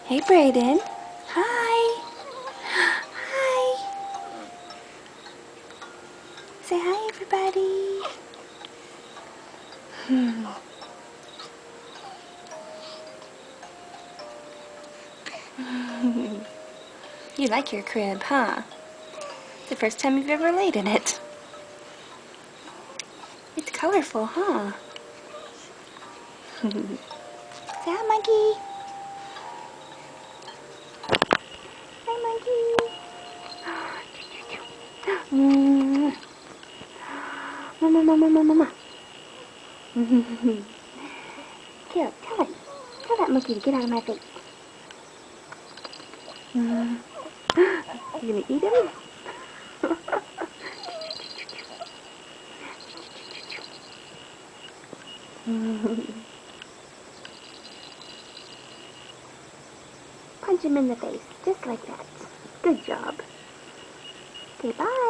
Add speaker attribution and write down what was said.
Speaker 1: Hey, Brayden. Hi. Hi. Say hi, everybody. You like your crib, huh? It's the first time you've ever laid in it. It's colorful, huh? Say hi, monkey. Hi, monkey. Mama, mama, mama, mama. Here, tell it. Tell that monkey to get out of my face. You gonna eat him? Punch him in the face, just like that. Good job. Okay, bye.